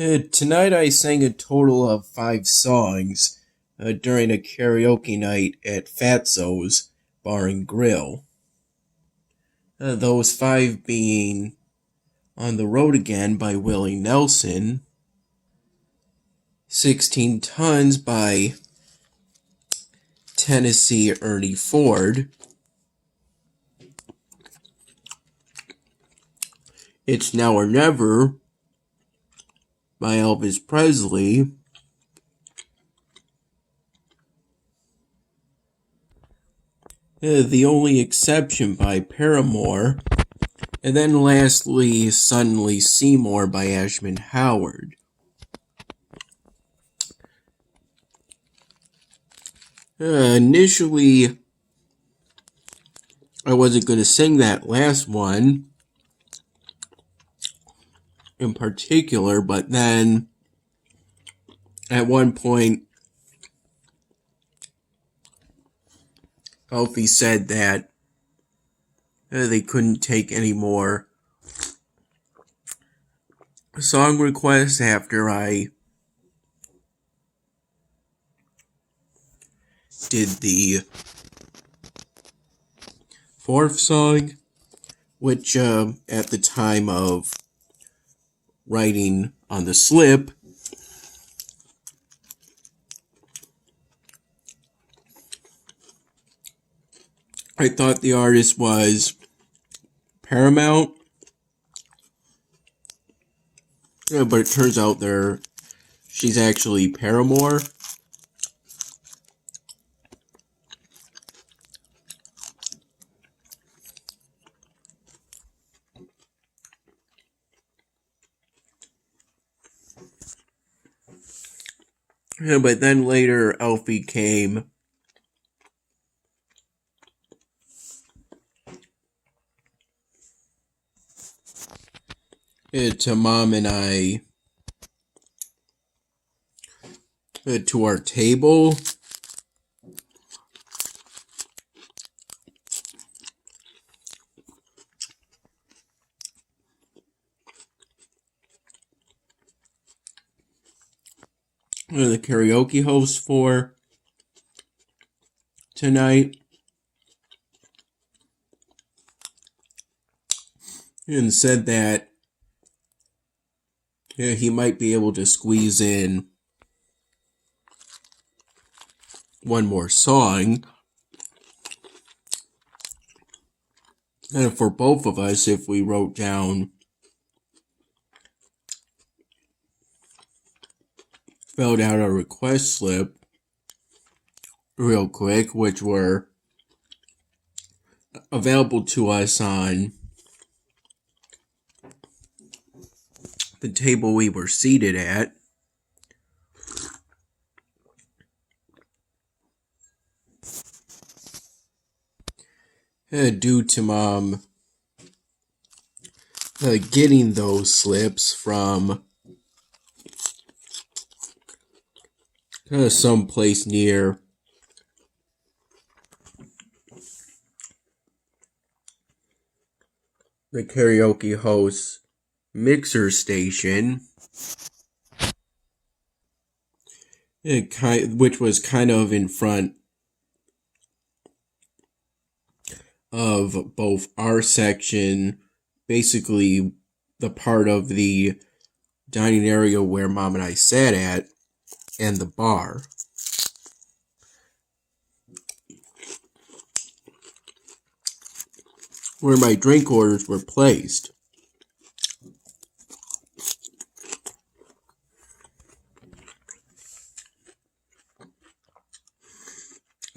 Tonight I sang a total of 5 songs during a karaoke night at Fatso's Bar and Grill. Those 5 being On the Road Again by Willie Nelson, 16 Tons by Tennessee Ernie Ford, It's Now or Never by Elvis Presley, The Only Exception by Paramore, and then lastly, Suddenly Seymour by Ashman Howard. Initially, I wasn't going to sing that last one in particular, but then at one point, Alfie said that they couldn't take any more song requests after I did the 4th song, which at the time of writing on the slip, I thought the artist was Paramount, but it turns out she's actually Paramore. But then later, Alfie came to Mom and I to our table. The karaoke host for tonight, and said that he might be able to squeeze in one more song for both of us if we wrote down, filled out a request slip real quick, which were available to us on the table we were seated at. Due to Mom getting those slips from someplace near the karaoke host's mixer station, which was kind of in front of both our section, basically the part of the dining area where Mom and I sat at, and the bar. Where my drink orders were placed.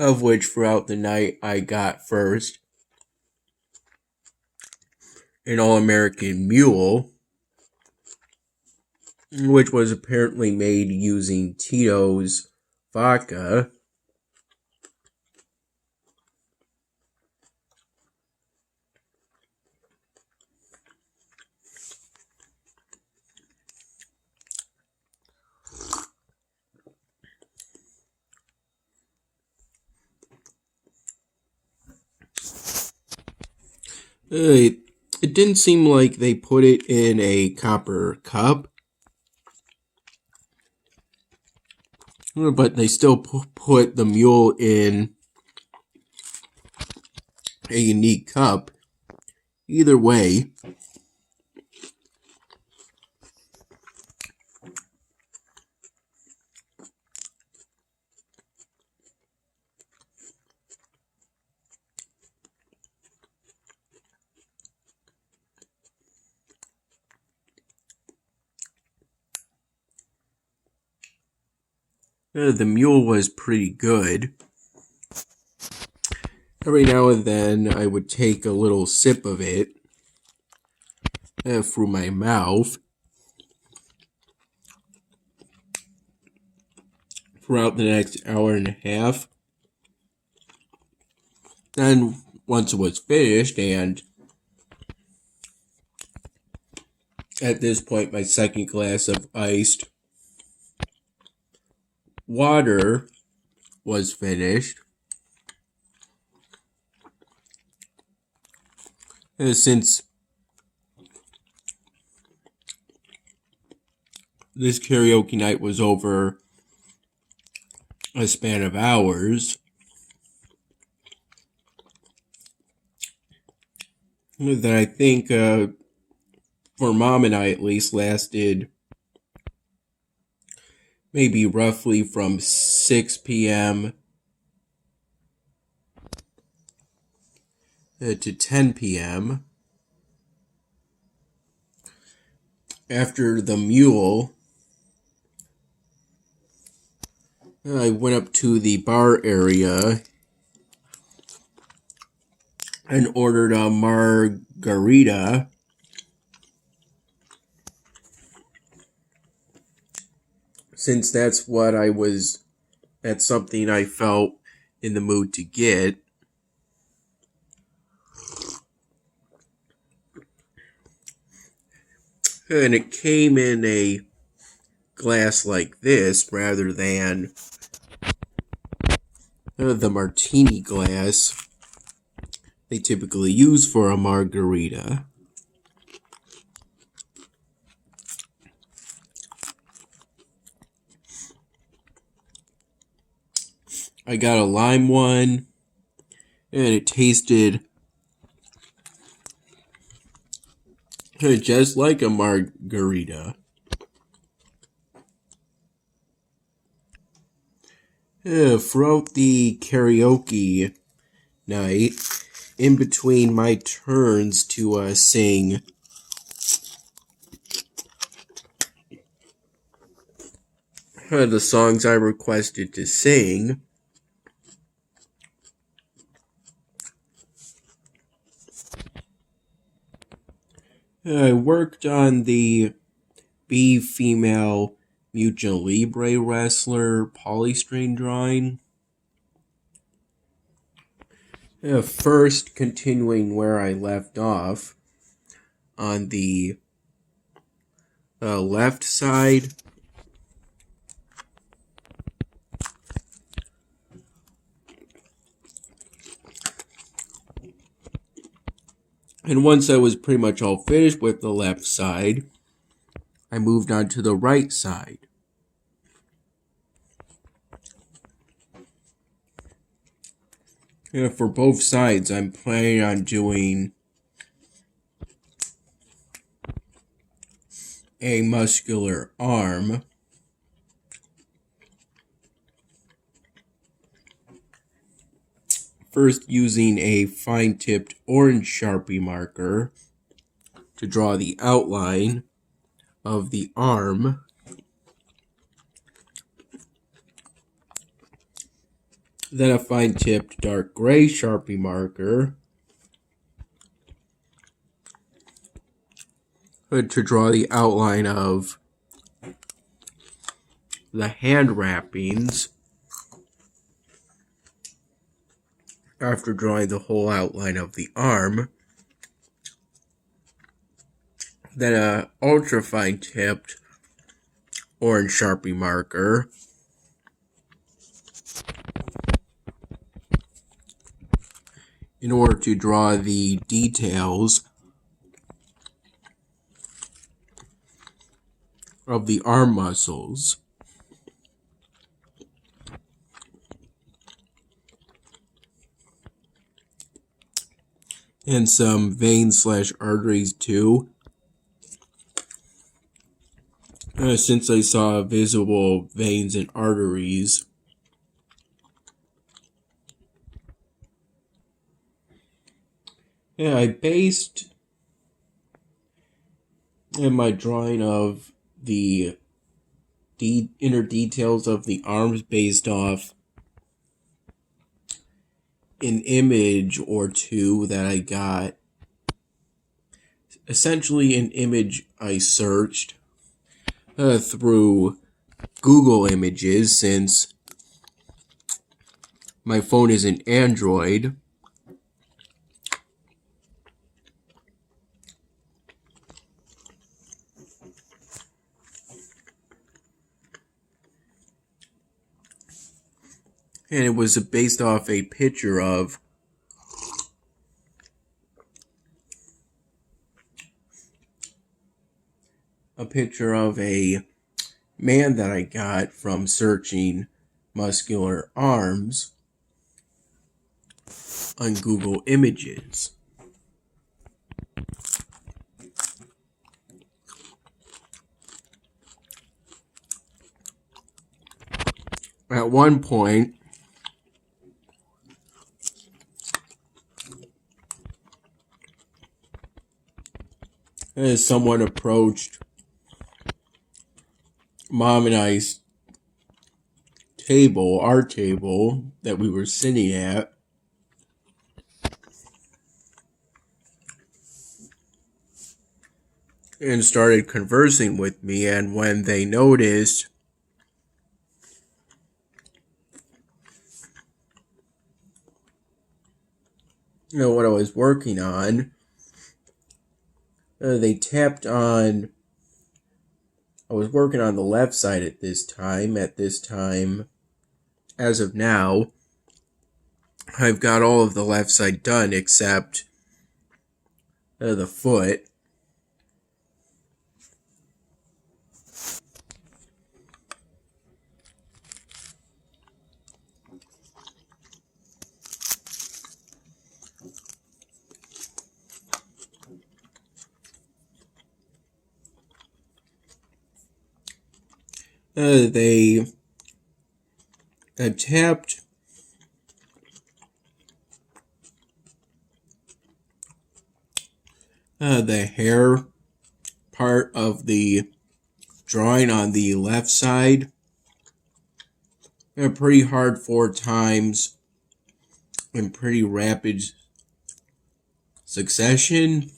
Of which throughout the night I got first an All-American Mule, which was apparently made using Tito's vodka. It didn't seem like they put it in a copper cup. but they still put the mule in a unique cup. Either way, the mule was pretty good. Every now and then I would take a little sip of it through my mouth. Throughout the next hour and a half. Then, once it was finished, and at this point, my second glass of iced water was finished. Since this karaoke night was over a span of hours, that I think for Mom and I at least lasted maybe roughly from 6 p.m. To 10 p.m. After the mule, I went up to the bar area and ordered a margarita. Since that's something I felt in the mood to get. And it came in a glass like this rather than the martini glass they typically use for a margarita. I got a lime one, and it tasted just like a margarita. Throughout the karaoke night, in between my turns to sing the songs I requested to sing, I worked on the B female Mucha Libre wrestler polystring drawing. First, continuing where I left off on the left side, and once I was pretty much all finished with the left side, I moved on to the right side. For both sides, I'm planning on doing a muscular arm, first using a fine-tipped orange Sharpie marker to draw the outline of the arm. Then a fine-tipped dark gray Sharpie marker to draw the outline of the hand wrappings. After drawing the whole outline of the arm, then a ultra fine-tipped orange Sharpie marker in order to draw the details of the arm muscles. and some veins/arteries too. Since I saw visible veins and arteries, I based my drawing of the inner details of the arms based off an image or two that I got. Essentially, an image I searched through Google Images, since my phone is an Android. And it was based off a picture of a man that I got from searching muscular arms on Google Images. At one point, someone approached Mom and I's table, our table that we were sitting at, and started conversing with me. And when they noticed what I was working on, they tapped on. I was working on the left side at this time. As of now, I've got all of the left side done except the foot. They tapped the hair part of the drawing on the left side pretty hard 4 times in pretty rapid succession,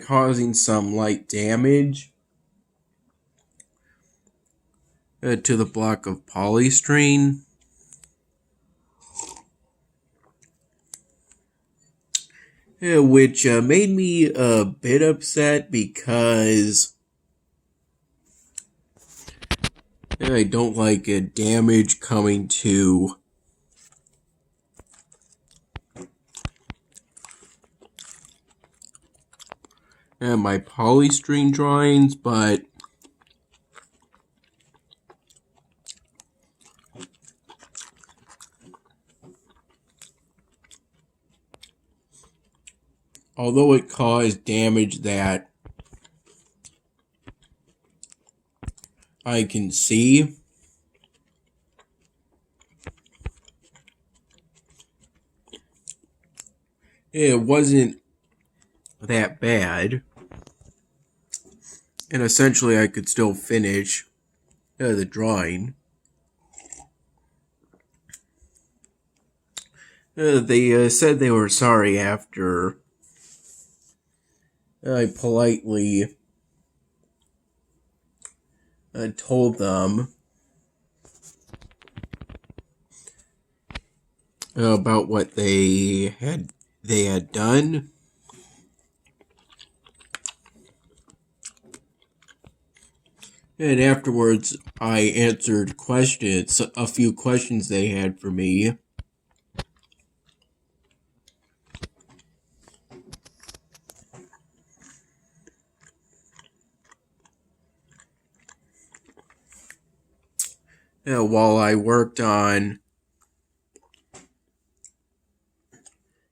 causing some light damage to the block of polystyrene. Which made me a bit upset because I don't like damage coming to my polystyrene drawings, but although it caused damage that I can see, it wasn't that bad, and essentially I could still finish the drawing. They said they were sorry after I politely told them about what they had done. And afterwards, I answered a few questions they had for me. While I worked on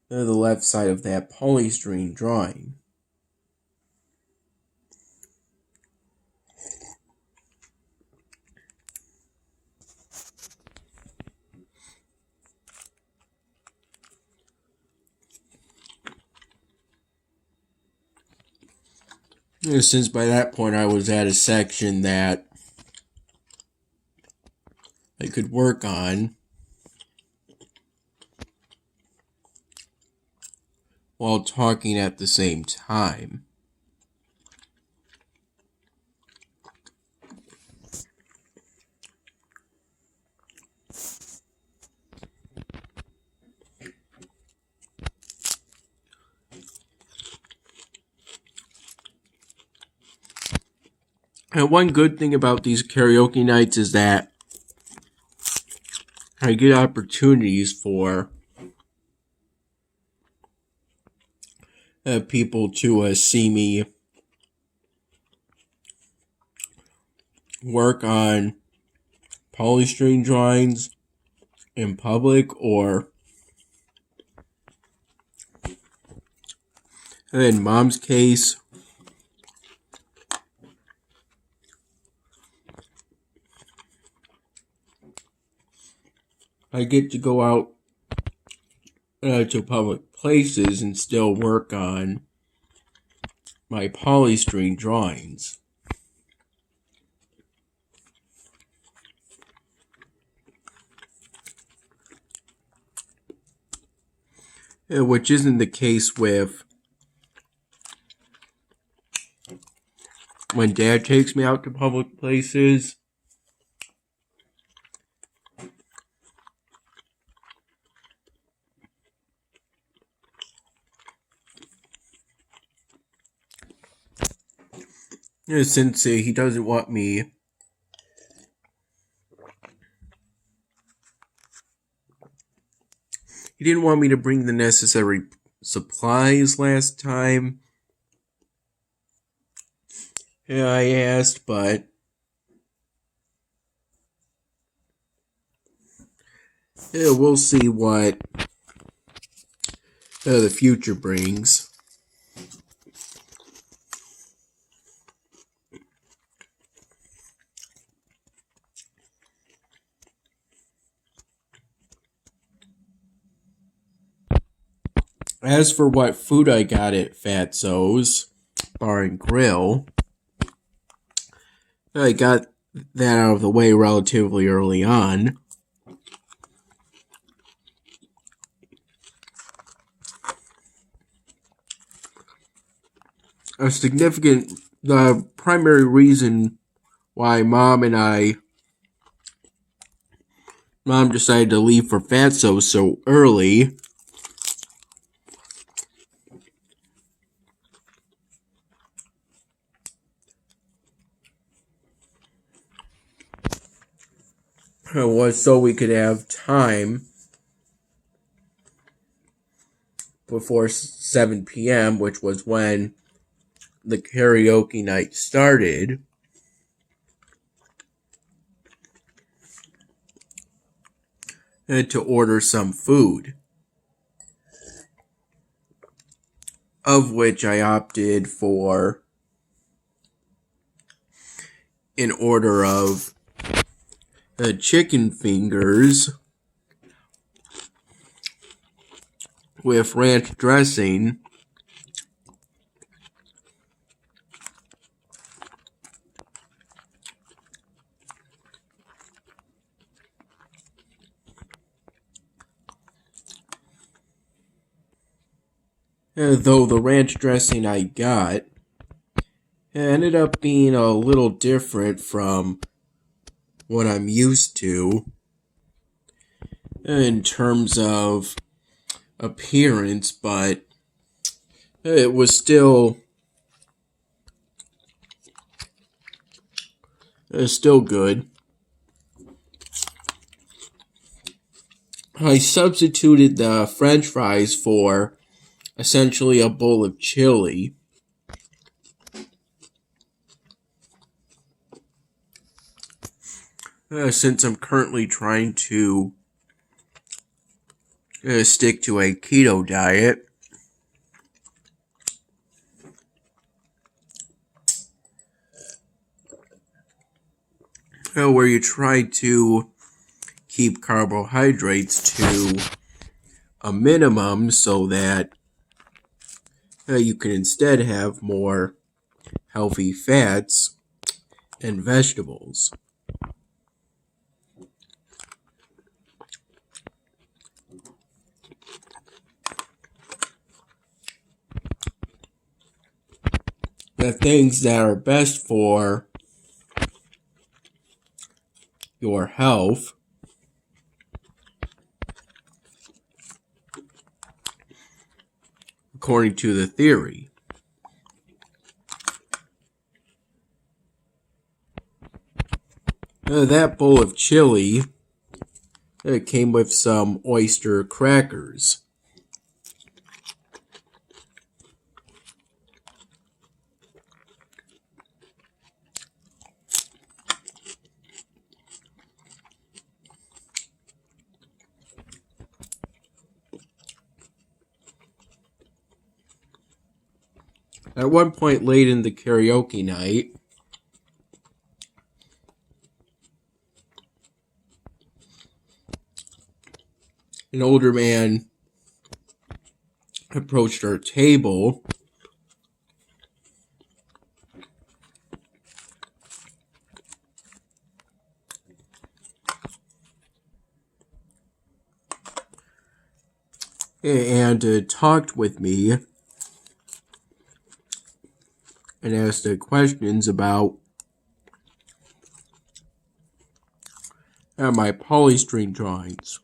the left side of that polystyrene drawing. Since by that point I was at a section that I could work on while talking at the same time. And one good thing about these karaoke nights is that I get opportunities for people to see me work on polystyrene drawings in public, or in Mom's case, I get to go out to public places and still work on my polystyrene drawings. Which isn't the case with when Dad takes me out to public places. Since he doesn't want me he didn't want me to bring the necessary supplies last time. I asked, but we'll see what the future brings. As for what food I got at Fatso's Bar and Grill, I got that out of the way relatively early on. The primary reason why Mom decided to leave for Fatso so early was so we could have time before 7 p.m., which was when the karaoke night started. To order some food, of which I opted for an order of chicken fingers with ranch dressing, though the ranch dressing I got ended up being a little different from what I'm used to in terms of appearance, but it was still good. I substituted the French fries for essentially a bowl of chili. Since I'm currently trying to stick to a keto diet, where you try to keep carbohydrates to a minimum so that you can instead have more healthy fats and vegetables. The things that are best for your health according to the theory. That bowl of chili came with some oyster crackers. At one point late in the karaoke night, an older man approached our table and talked with me and asked questions about my polystyrene drawings.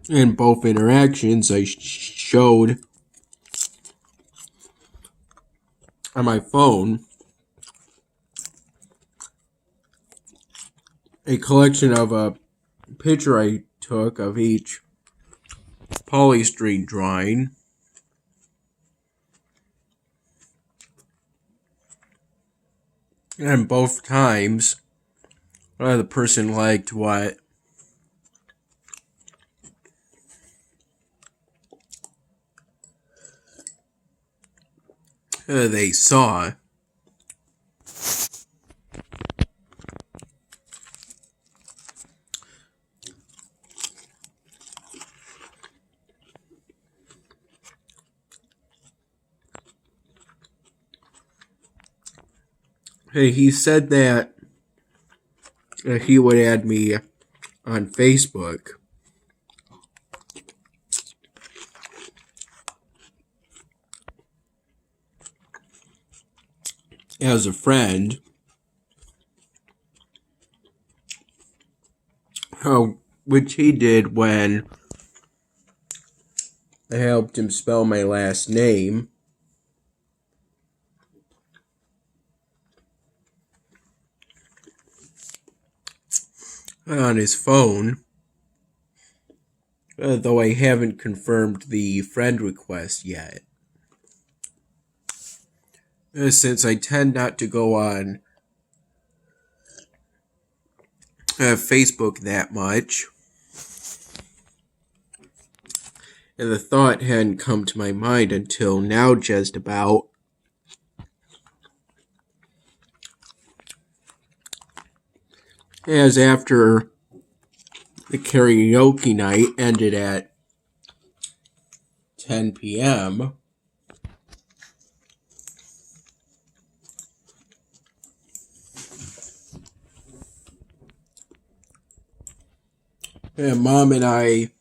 In both interactions, I showed on my phone a collection of a picture I took of each polystyrene drawing. And both times, the person liked what they saw. He said that he would add me on Facebook as a friend, which he did when I helped him spell my last name. On his phone, though I haven't confirmed the friend request yet. Since I tend not to go on Facebook that much, and the thought hadn't come to my mind until now just about. As after the karaoke night ended at 10 p.m., and Mom and I,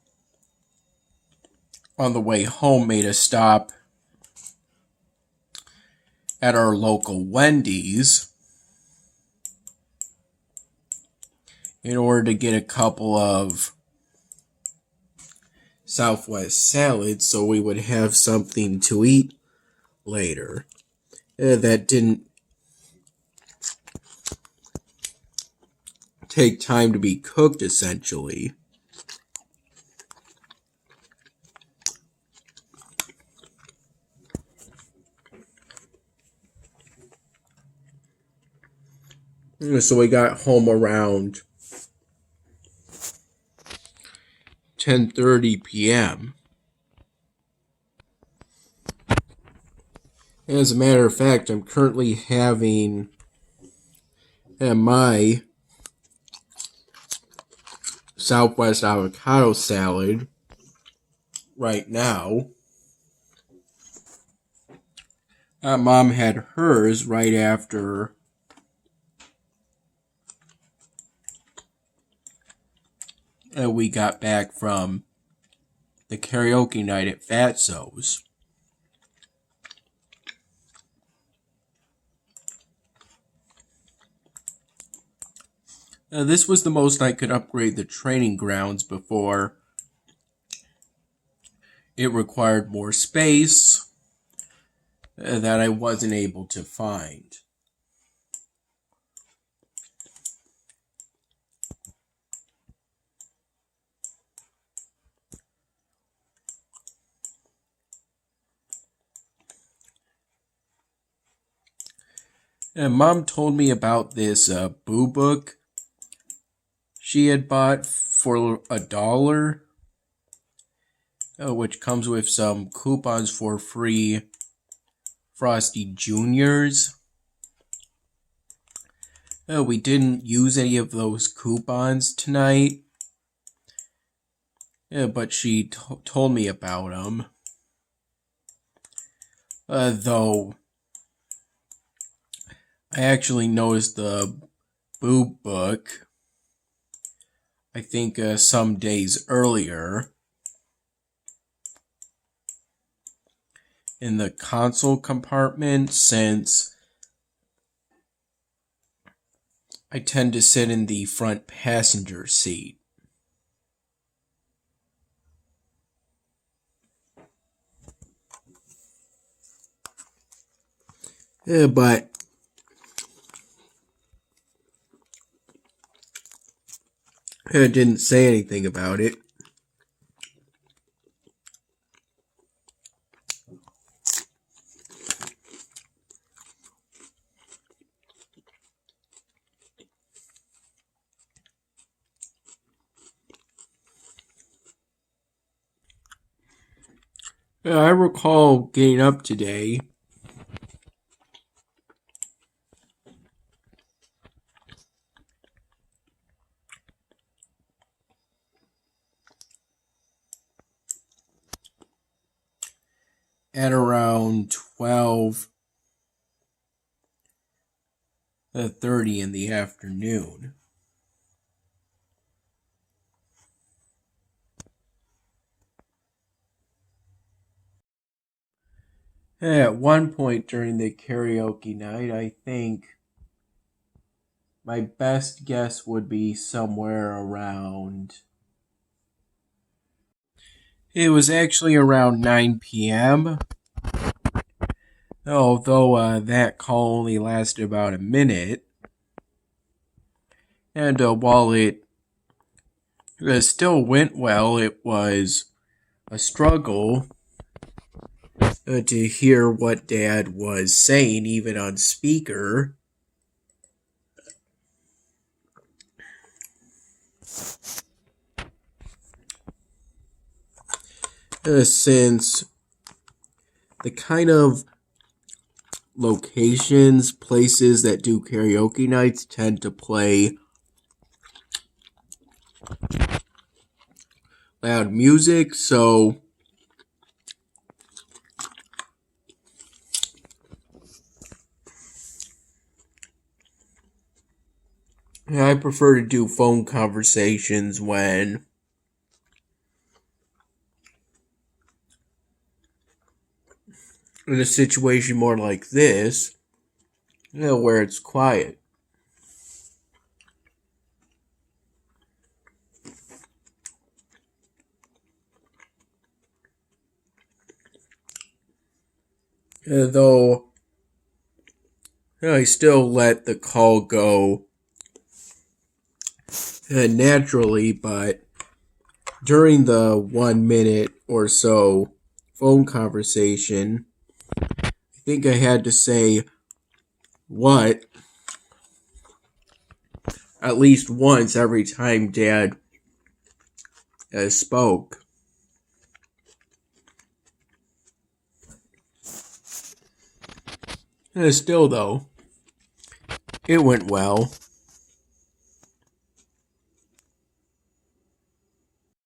on the way home, made a stop at our local Wendy's in order to get a couple of Southwest salads so we would have something to eat later. That didn't take time to be cooked, essentially. So we got home around 10:30 p.m. As a matter of fact, I'm currently having my Southwest avocado salad right now. Mom had hers right after we got back from the karaoke night at Fatso's. This was the most I could upgrade the training grounds before it required more space that I wasn't able to find. And Mom told me about this Boo book she had bought for $1, which comes with some coupons for free Frosty Juniors. We didn't use any of those coupons tonight, but she told me about them. Though I actually noticed the Boo book, I think some days earlier, in the console compartment, since I tend to sit in the front passenger seat. But I didn't say anything about it. I recall getting up today at around 12:30 in the afternoon. At one point during the karaoke night, I think my best guess would be somewhere around... It was actually around 9 p.m. Although that call only lasted about a minute. And while it still went well, it was a struggle to hear what Dad was saying, even on speaker. Since the kind of locations, places that do karaoke nights tend to play loud music, so I prefer to do phone conversations when in a situation more like this, where it's quiet. Though I still let the call go naturally, but during the 1 minute or so phone conversation, I think I had to say what at least once every time Dad spoke. Still, though, it went well.